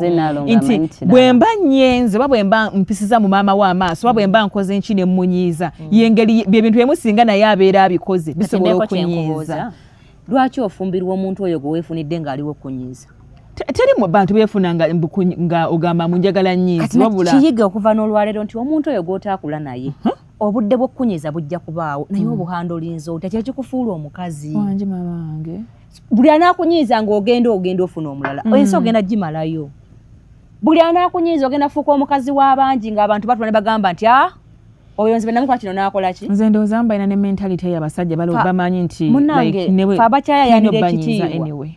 nti bwe mba nyenze oba bwe mba mpisiza mu maama w'amaaso oba bwe mba nkoze nki ne mmunyiiza yengeri bye bintu emusinga naye abeera abikoze bisobola okunyiiza. Lwaki ofumbirwa omuntu oyo gwe weefunidde ng'aliwo okunyiiza? Teri mu bantu beefuna nga ogamba munjagala nnyiizi wabula kiyiga okuva n'olwaleero nti omuntu oyo gw'otaakula naye obudde bw'okkunyiiza bujja kubaawo naye obuhando olinza otya kyekikufuula omukazi wange mama wange buli anaakunyiiza ng'ogenda ofuna omulala ensi ogenda gimalayo. Buli anaakunyiiza ogenda fuuka omukazi w'abangi ng'abantu batula ne bagamba nti oyo nzibe namukola kino n'akola ki? Nze ndowooza mbalina ne mentality y'abasajja bamanyi nti munnange abakyayayanira ekitiibwa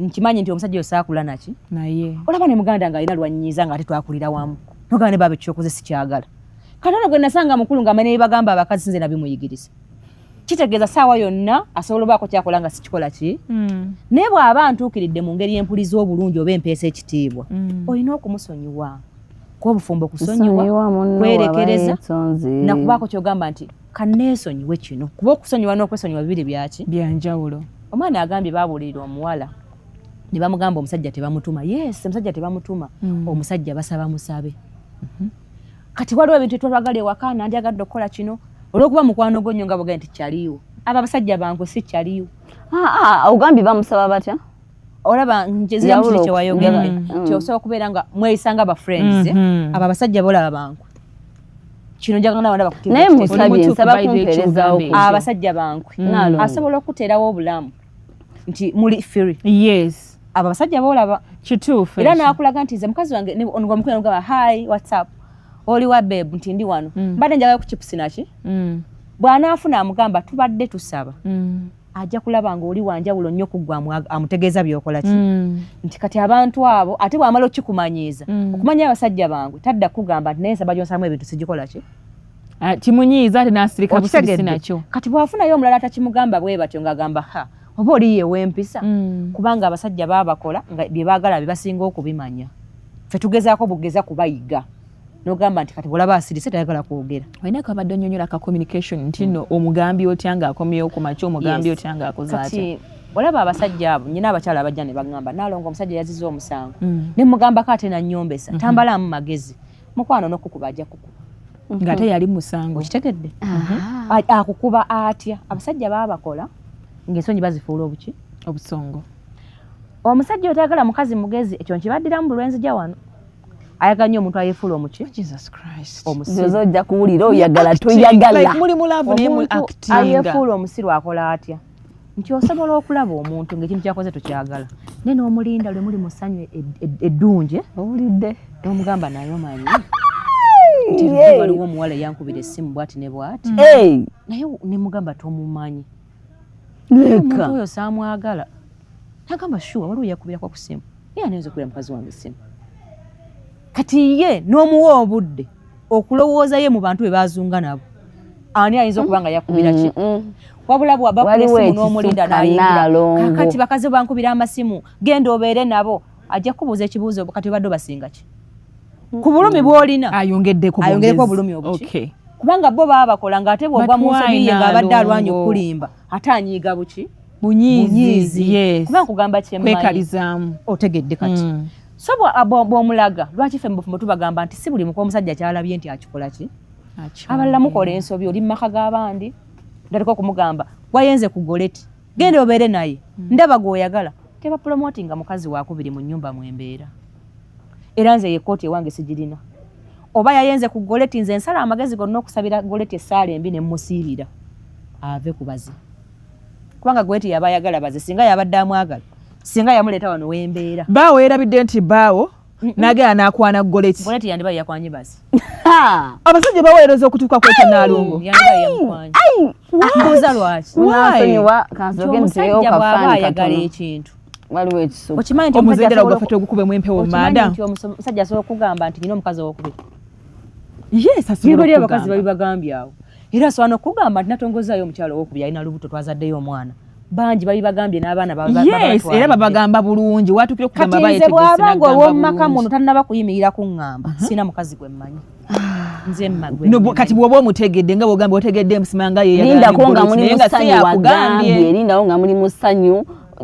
nkimanyi nti omusajja oyo saakula naki naye olaba ne muganda ng'alina lwannyiiza ng'ate twakulira wamu nogamba ne baba ekyokoze sikyagala katono gwe nasanga mukulu ng'amanya ebagamba abakazi sinze nabimuyigiriza kitegeeza saawa yonna asobola obaako kyakola nga sikikola ki naye bw'aba ntuukiridde mu ngeri empuliza obulungi oba empeesa ekitiibwa olina okumusonyiwa kuba obufumbo okusonyiwa kwerekereza nakubaako kyogamba nti kanneesonyiwe kino kuba okusonyiwa n'okwesonyiwa bibiri byaki byanjawulo. Omwana agambye baabulirira omuwala ne bamugamba omusajja tebamutuma. Yes, omusajja tebamutuma. Omusajja basaba musabe. Kati waliwo ebintu twagala ewaka nandyagadde okukola kino olw'okuba mukwano gwo nnyo nga bwogenda nti kyaliwo. Abo abasajja bange si kyaliwo. Ogambye bamusaba batya? Olaba njezera mu kyo wayogera nti osobola okubeera nga mweyisanga ba friends abo abasajja bolaba bangu. Kino njagala nawe ndaba kutima. Naye musabye nsaba kumpeerezaawo abasajja bankwe. Asobola okuteerawo obulamu nti muli free. Yes. Abo abasajja bolaba kituufu. Era n'akulaga nti nze mukazi wange ngo mukwe ngaba hi what's up oli wa babe nti ndi wano mbadde njagala ku chips naki bw'anaafuna amugamba tubadde tusaba ajja kulaba nga oli wanjawulo nnyo kuggwa amutegeeza byokola ki nti kati abantu abo ate bw'amala okikumanyiiza okumanya abasajja bangwe tadda kugamba nti naye nsaba gy'onsalamu ebintu sigikola ki kimunyiiza ate n'asirika busirisi nakyo kati bw'afunayo omulala atakimugamba bwe batyo ng'agamba oba oli ye w'empisa kubanga abasajja baabakola nga bye baagala bye basinga okubimanya ffe tugezaako bugeza kubayiga n'ogamba nti kati bw'olaba asirise tayagala kwogera. Olina kabadde onnyonnyola ka communication nti nno omugambi otya ng'akomyewo ku makya omugambi otya ng'akoze atya. Kati olaba abasajja abo nyina abakyala abajja ne bagamba naalongo omusajja yazizza omusango ne mugambako ate nannyombesa tambalaamu magezi mukwano n'okukuba ajja kukuba ng'ate yali musango kitegedde akukuba atya abasajja baabakola ng'ensonyi bazifuula obuki obusongo. Omusajja otayagala mukazi mugezi ekyo nkibaddiramu bulwenzija wano ayaga nnyo omuntu ayefuula omuki Jesus Christ omusizi ojja kuwulira oyagala toyagala muli mulavu naye muli acting ayefuula omusiru akola atya nti osobola okulaba omuntu ng'ekintu kyakoze tokyagala naye n'omulinda lwe muli mu ssanyu eddungi owulidde n'omugamba naye omanyi nti waliwo omuwala eyankubira essimu bw'ati ne bw'ati naye ne mugamba tomumanyi omuntu oyo saamwagala nagamba shuwa waliwo yakubirako ku ssimu ye anenza okubira mukazi wange essimu kati ye n'omuwa obudde okulowooza ye mu bantu be bazunga nabo ani ayinza okuba nga yakubira ki wabula bw'abakula essimu n'omulinda n'ayingira kakati bakazi bankubira amasimu genda obeere nabo ajja kubuuza ekibuuzo kati badde basinga ki ku bulumi bw'olina ayongeddeko obulumi obuki kubanga bo baabakola ng'ate bw'ogwa mu nsobi ye ng'abadde alwanya okulimba ate anyiiga buki bunyiizi yes kubanga kugamba kyemmanyi kwekalizaamu otegedde kati so bw'omulaga lwaki ffe mubufumbo tubagamba nti si buli muka omusajja kyalabye nti akikola ki abalala mukola ensobi oli mu maka g'abandi ndateka okumugamba wayenze ku goleti genda obeere naye ndaba gw'oyagala teba promotinga mukazi wakubiri mu nnyumba mwembeera era nze yekooti ewange sigirina oba yayenze ku goleti nze nsala amagezi gonna okusabira goleti essaala embi ne musiibira ave ku bazi kubanga goleti yaba ayagala baze singa yabadde amwagala singa yamuleeta wano wembeera baawo yerabidde nti baawo nagera n'akwana goleti yandiba yakwanye bazi abasajja baweereza okutuuka kweta naalongo yandiba yamukwanye mbuuza lwaki omusajja bw'aba ayagala ekintu waliwo ekisubu okimanyi nti omuzendera ogafata ogukubemu empewo manda omusajja asobola okugamba nti nina omukazi owokubiri yes asobola okugamba abakazi babibagambye awo era asobola n'okugamba nti natongozaayo omukyalo owokubiri alina lubuto twazaddeyo omwana banji bali bagambye n'abaana yes era babagamba bulungi watukire kugamba bayetegese bwabanga ow'omumaka muno tannaba kuyimirira ku ŋŋamba sina mukazi gwe mmanyi nze mmagwe no kati bw'oba omutegedde nga bw'ogamba otegedde Musimanga ye lindako nga muli musanyu wagambye lindawo nga muli musanyu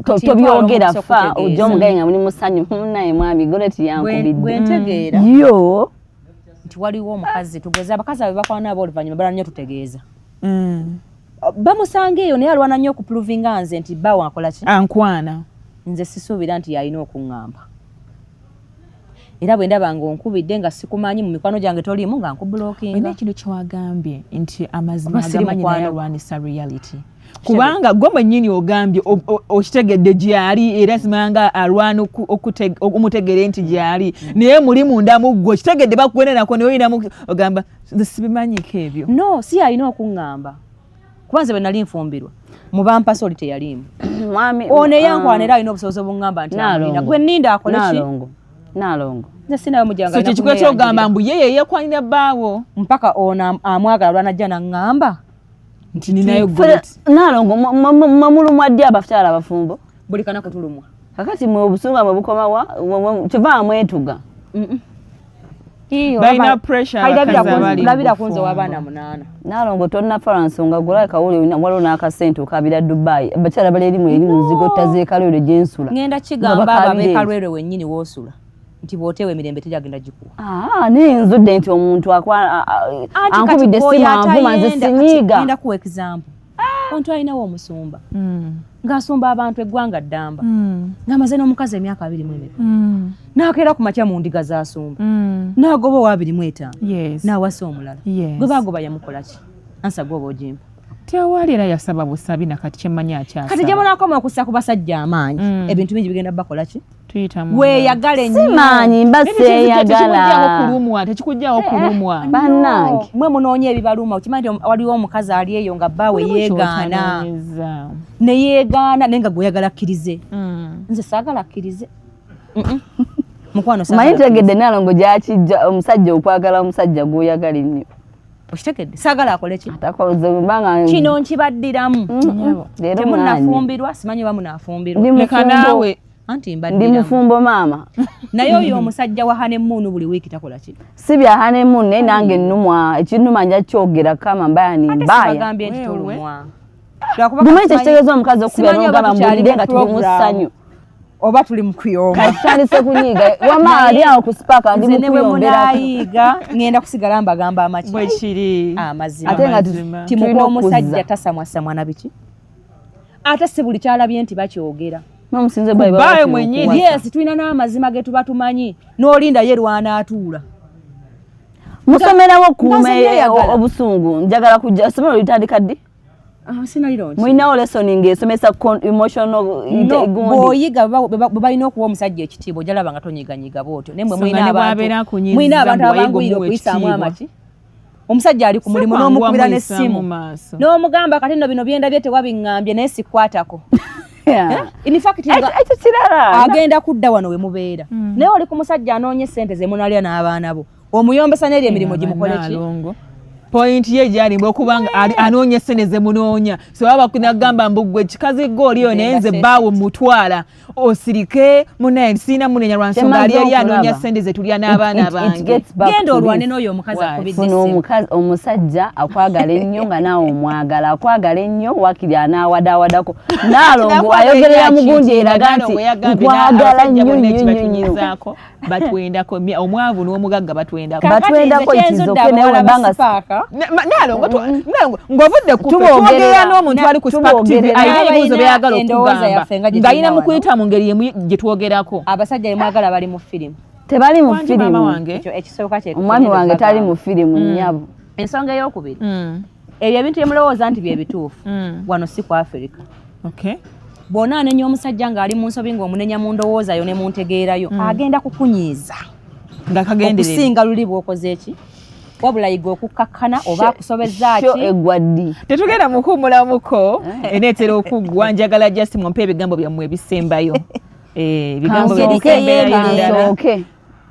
tobyogera fa ojja omugaye nga muli musanyu naye mwami goleti yankubidde gwentegeera yo nti waliwo omukazi tugeza abakazi abe bakwana abo oluvannyuma bala nnyo tutegeeza bamusanga eyo naye alwana nnyo okupuruvinga nze nti bba wankola ki ankwana nze sisuubira nti yalina okuŋŋamba era bwe ndaba ng'onkubidde nga sikumanyi mu mikwano gyange toliimu nga nkubulookinga era ekintu kyewagambye nti amazima agamanyi naye alwanisa reality kubanga gwe mwennyini ogambye okitegedde gyali era simanga alwana omutegere nti gyali naye muli munda mu ggwe okitegedde bakugwene nako naye oyinamu ogamba sibimanyiko ebyo no si alina okuŋŋamba kuba nze bwe nali nfumbirwa mu bampasa oli teyaliimu ono eyankwana era alina obusobozi obuŋŋamba nti alina gwe nninda akole ki Nalongo nze sinawe mujanga so kyekikuba kyogamba mbu ye yekwanira bbaawo mpaka ono amwagala lwanajja naŋŋamba nti ninayo goleti Nalongo mamulumwa ddi abakyala abafumbo buli kanako tulumwa kakati mwe obusunga mwe bukomawa kyova mwetuga balina pressure labira kunze w'abaana 8 Nalongo tonna France nga gulaye kawuli waliwo n'akasente okabira Dubai abakyala bali erimu eri mu nzigo tazeekalwere gyensula ngenda kigamba ababeekalwere wennyini woosula nti bw'oteewa emirembe tejagenda gikuwa nenzudde nti omuntu ankubidde simanvuma nze sinyiiga genda kuwa example omuntu alinawo omusumba ng'asumba abantu eggwanga ddamba ng'amaze n'omukazi emyaka 24 n'akeera ku makya mu ndiga z'asumba n'agoba owa 25 n'awasa omulala gwe baagoba yamukola ki ansa gwoba ogimpa tewali era yasaba busabi nakati kyemmanyi akyasaba kati gyemunaakoma okussa ku basajja amaanyi ebintu bingi bigenda bakola ki tuyitamu weeyagala ennyo simanyi mba seeyagala tekikujjawo kulumwa bannange mwe munoonya ebibaluma okimanyi nti waliwo omukazi ali eyo nga bbaawe yeegaana ne yeegaana naye nga gweyagala akkirize nze saagala akkirize mukwano manyi ntegedde Nalongo gyakijja omusajja okwagala omusajja gw'oyagala ennyo okitegedde saagala akole ki atakozebanga kino nkibaddiramu temunnafumbirwa simanyi oba munaafumbirwa leka naawe anti ndi mufumbo maama naye oyo omusajja wa hanemuunu buli wiiki takola ki si bya hanemuunu naye nange ennumwa ekinnuma nja kyogera kama mbaya ni mbaya bagambye nti tolumwa bumanyi kyekitegeeza omukazi okubya n'ogamba mbulire nga tuli mu ssanyu oba tuli mu kuyomba tutandise kunyiiga wama ali awo ku sipaaka ndi mu kuyomberamunayiga ngenda kusigala mbagamba amaki bwekiri amazima ate nga timuka omusajja tasamwasamwa na biki ate si buli kyalabye nti bakyogera n'omusinze baye mwenyini yes tulina n'amazima ge tuba tumanyi n'olinda ye lwanaatuula musomerawo kuuma obusungu njagala kujja somero litandika ddi mulinawo lesoni ng'esomesa emotional bw'oyiga bwe balina okuwa omusajja ekitiibwa ojalaba nga tonyiganyiga bwotyo naye mwe mulina abantu abanguyira okuyisaamu amaki omusajja ali ku mulimu n'omukubira n'essimu n'omugamba kati nno bino byendabye tewabiŋŋambye naye sikwatako in fact agenda kudda wano we mubeera naye oli ku musajja anoonya ssente ze munalya n'abaana bo omuyombesa n'eri emirimu gimukole ki point ye gyalimbwa okubanga anoonya essene ze munoonya so baba kunagamba mbugwe kikazi goliyo nenze bawo mutwala osirike munaye sina munenya lwansonga ali yali anoonya ssente ze tulya n'abaana bange genda olwane n'oyo omukazi akubidde omusajja akwagala ennyo nga naawe omwagala akwagala ennyo wakiri anaawadawadako Nalongo ayogerera mugundi eraga nti nkwagala nnyo batwendako omwavu n'omugagga batwendako ekizoke naye webanga Nalongo ng'ovudde kutwogera n'omuntu ali ku Spark TV ayina ebibuuzo byayagala okugamba ng'ayina mu kuyita mu ngeri yemu gye twogerako abasajja bemwagala bali mu firimu tebali mu firimu ekisooka kye omwami wange tali mu firimu nnyabo ensonga ey'okubiri ebyo ebintu byemulowooza nti bye bituufu wano si ku Afirika bw'ona anenya omusajja ng'ali mu nsobi ng'omunenya mu ndowoozayo ne mu ntegeerayo agenda kukunyiiza okusinga luli bw'okoze eki wabula yiga okukkakkana oba akusobezza ki egwa ddi tetugenda mukuumulamuko eneetera okuggwa njagala just mumpe ebigambo byammwe ebisembayo ebigambo byamusembayo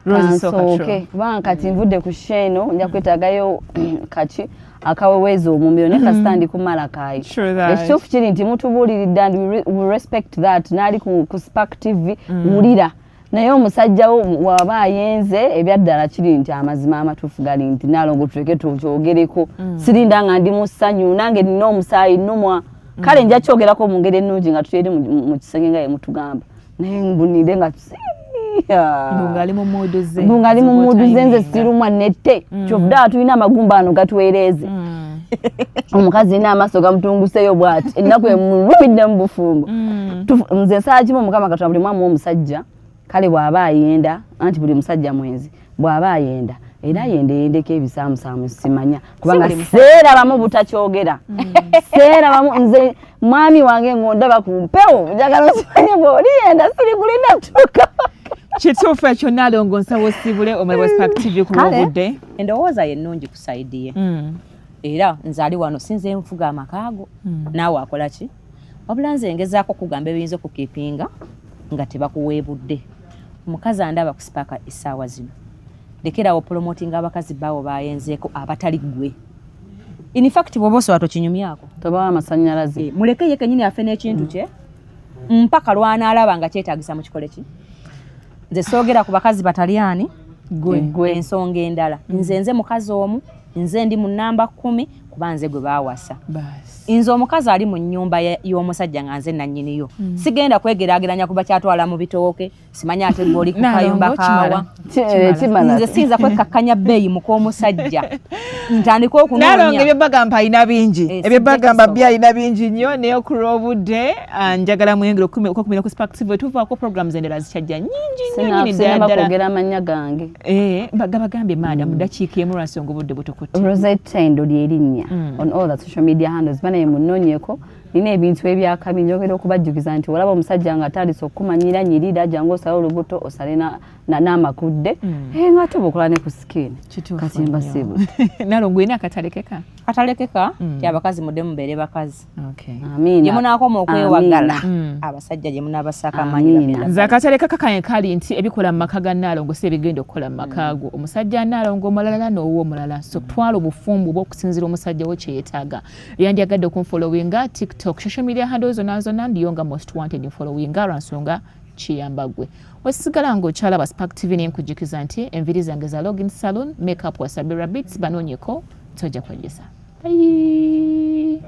kansoke kubanga kati nvudde ku sheeno nja kwetaagayo kati akaweweeza omumiro ne kasitandi kumala kayi ekituufu kiri nti mutubuuliridde and we respect that naali ku Spark TV wulira naye omusajja waba ayenze ebyaddala kiri nti amazima amatuufu gali nti Nalongo tuleke tukyogereko sirinda nga ndi mu ssanyu nange nina omusaayi nnumwa kale nja kyogerako mu ngeri ennungi nga tuteere mu kisenge nga ye mutugamba naye mbunire nga ngali mu mudu ze nze sirumwa nette kyovudala tulina amagumba ano gatuweereze omukazi n'amaaso gamutunguseyo bw'ati ennaku emulumidde mu bufumbo nze nsala kimu Mukama Katonda buli mwamu w'omusajja kale bw'aba ayenda anti buli musajja mwenzi bw'aba ayenda era yendeyendeko ebisaamusaamu simanya kubanga seerabamu butakyogera seerabamu nze mwami wange ng'ondaba ku mpewo njagala osimanye bw'oliyenda siri kulinda tuuka kituufu ekyo Nalongo nsaba osiibule omulaba Spark TV ku lw'obudde endowooza yennungi ku sayidi ye era nze ali wano sinze nfuga amakaago naawe akola ki wabula nze ngezaako kugamba ebiyinza okukiipinga nga tebakuweebudde omukazi andaba ku Spark essaawa zino lekerawo promoting abakazi baawo bayenzeeko abatali ggwe in fact bw'oba osobola tokinyumyako tobawa amasannyalaze muleke ye kennyini afe n'ekintu kye mpaka lw'anaalaba nga kyetaagisa mu kikole ki nze soogera ku bakazi batalyani gwe ensonga endala nze mukazi omu nze ndi mu namba 10 kuba nze gwe baawasa nze omukazi ali mu nnyumba y'omusajja nga nze nannyiniyo sigenda kwegeraageranya kuba kyatwala mu bitooke simanya ate gwe oli ku kayumba kaawa nze siyinza kwekkakkanya bbeeyi mu k'omusajja ntandika okunoonya Nalongo ebyebagamba alina bingi ebyebagamba bye alina bingi nnyo naye ku lw'obudde njagala mwengere okukumira ku Spark TV tuvaako programs endala zikyajja nyingi nnyo sinabakogera amannya gange gabagambye maada mu ddakiika emu lwansonga obudde butukutte Rosette ndo lyerinnya on all the social media handles banaye munoonyeko nina ebintu ebyakabi njogera okubajjukiza nti olaba omusajja nga atandise okumanyira nyirira jangu osala olubuto osale n'amakudde nga ate bwokola ne ku skin kati mbasibu Nalongo ina akatalekeka ti abakazi mudde mubeere bakazi amiina gye munaakoma okwewagala abasajja gye munaabasaka amaanyi nze akatalekeka kanye kali nti ebikola mu maka ga Nalongo si ebigenda okukola mu makaago omusajja Nalongo omulala n'owuwo omulala so twala obufumbu bw'okusinzira omusajja wo kye yeetaaga yandyagadde okunfollowinga TikTok social media handles zonna ndiyonga most wanted followinga lwansonga kiyamba gwe wesigala ng'okyalaba Spark TV n'enkujjukiza nti enviri zange za Login Salon makeup wa Sabira Beats banoonyeko tojja kwejesa. Bye.